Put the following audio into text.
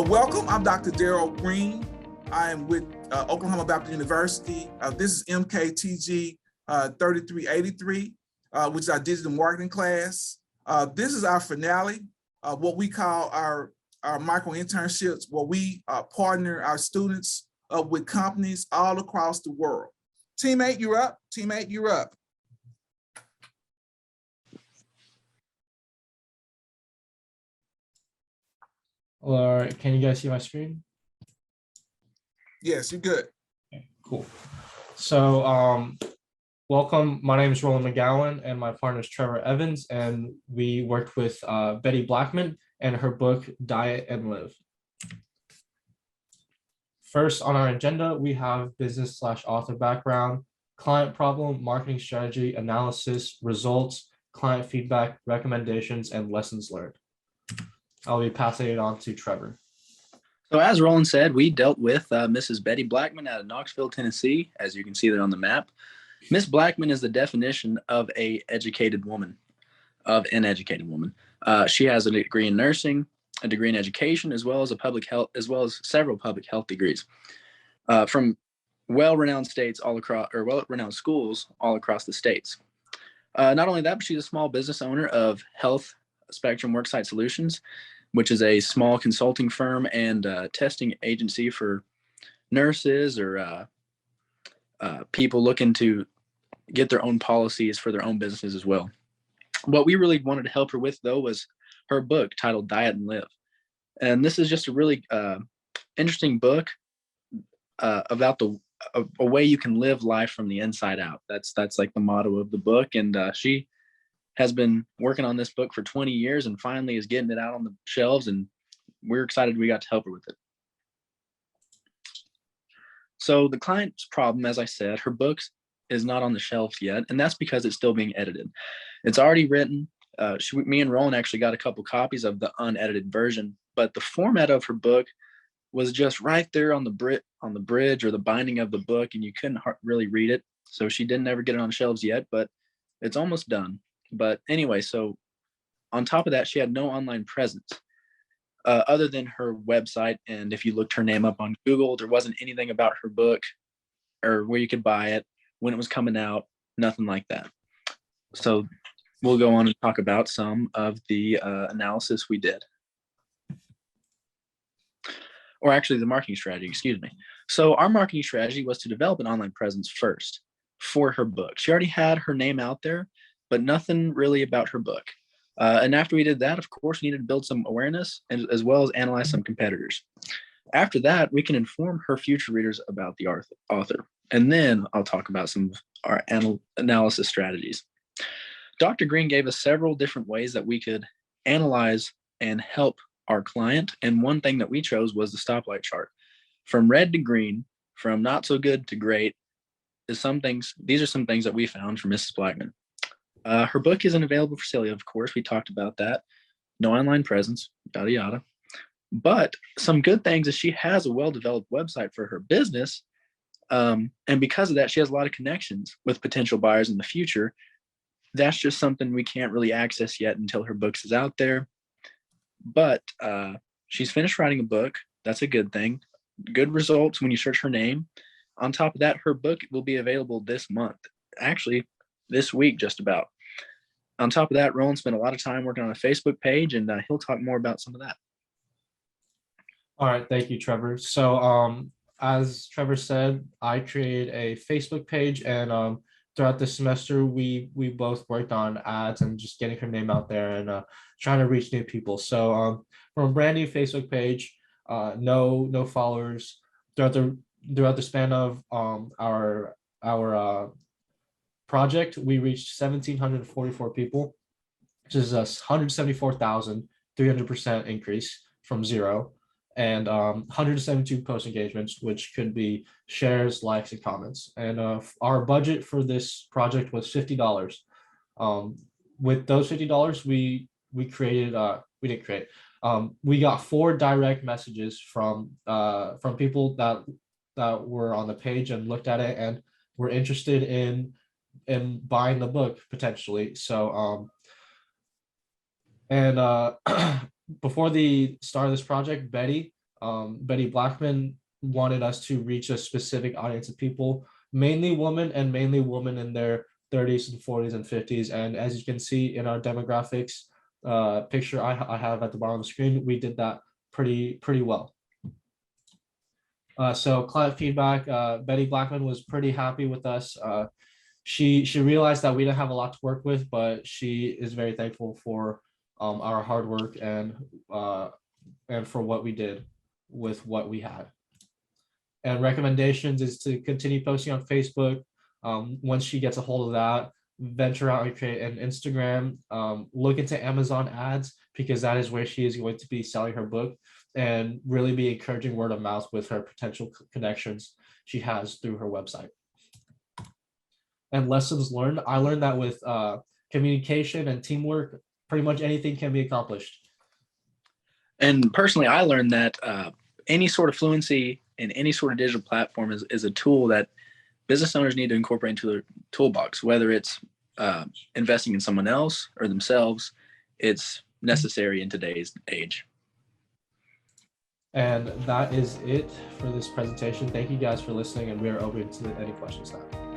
Welcome, I'm Dr. Darrell Green. I am with Oklahoma Baptist University. This is MKTG 3383, which is our digital marketing class. This is our finale, what we call our micro internships, where we partner our students with companies all across the world. Teammate, you're up. Teammate, you're up. Or can you guys see my screen? Yes, you're good. Okay, cool. So welcome. My name is Roland McGowan and my partner is Trevor Evans, and we worked with Betty Blackman and her book Diet and Live. First on our agenda, we have business/author background, client problem, marketing strategy, analysis, results, client feedback, recommendations, and lessons learned. I'll be passing it on to Trevor. So as Roland said, we dealt with Mrs. Betty Blackman out of Knoxville, Tennessee, as you can see there on the map. Miss Blackman is the definition of an educated woman. She has a degree in nursing, a degree in education, as well as several public health degrees from well-renowned schools all across the states. Not only that, but she's a small business owner of Health Spectrum Worksite Solutions, which is a small consulting firm and testing agency for nurses or people looking to get their own policies for their own businesses as well. What we really wanted to help her with, though, was her book titled Diet and Live. And this is just a really interesting book about a way you can live life from the inside out. That's like the motto of the book. And she has been working on this book for 20 years and finally is getting it out on the shelves, and we're excited we got to help her with it. So the client's problem, as I said, her book is not on the shelf yet, and that's because it's still being edited. It's already written. Me and Roland actually got a couple copies of the unedited version, but the format of her book was just right there on the bridge or the binding of the book, and you couldn't really read it. So she didn't ever get it on shelves yet, but it's almost done. But anyway, so on top of that, she had no online presence other than her website. And if you looked her name up on Google, there wasn't anything about her book or where you could buy it, when it was coming out, nothing like that. So we'll go on and talk about some of the analysis we did. Or actually the marketing strategy, excuse me. So our marketing strategy was to develop an online presence first for her book. She already had her name out there, but nothing really about her book. And after we did that, of course, we needed to build some awareness and as well as analyze some competitors. After that, we can inform her future readers about the author. And then I'll talk about some of our analysis strategies. Dr. Green gave us several different ways that we could analyze and help our client. And one thing that we chose was the stoplight chart. From red to green, from not so good to great, these are some things that we found from Mrs. Blackman. Her book isn't available for sale yet, of course. We talked about that. No online presence, yada, yada. But some good things is she has a well-developed website for her business. And because of that, she has a lot of connections with potential buyers in the future. That's just something we can't really access yet until her book is out there. But she's finished writing a book. That's a good thing. Good results when you search her name. On top of that, her book will be available this month. Actually, this week, just about. On top of that, Roland spent a lot of time working on a Facebook page, and he'll talk more about some of that. All right, thank you, Trevor. So as Trevor said, I created a Facebook page, and throughout the semester, we both worked on ads and just getting her name out there and trying to reach new people. So from a brand new Facebook page, no followers throughout the span of our project, we reached 1,744 people, which is a 174,300% increase from zero, and 172 post engagements, which could be shares, likes, and comments. And our budget for this project was $50. With those $50, we got 4 direct messages from people that were on the page and looked at it and were interested in buying the book potentially. So before the start of this project, Betty Betty Blackman wanted us to reach a specific audience of people, mainly women and mainly women in their 30s and 40s and 50s. And as you can see in our demographics picture I have at the bottom of the screen, we did that pretty well. So client feedback, Betty Blackman was pretty happy with us. She realized that we didn't have a lot to work with, but she is very thankful for our hard work and for what we did with what we had. And recommendations is to continue posting on Facebook. Once she gets a hold of that, venture out and create an Instagram, look into Amazon ads, because that is where she is going to be selling her book, and really be encouraging word of mouth with her potential connections she has through her website. And lessons learned, I learned that with communication and teamwork, pretty much anything can be accomplished. And personally, I learned that any sort of fluency in any sort of digital platform is a tool that business owners need to incorporate into their toolbox, whether it's investing in someone else or themselves. It's necessary in today's age. And that is it for this presentation. Thank you guys for listening, and we are open to any questions now.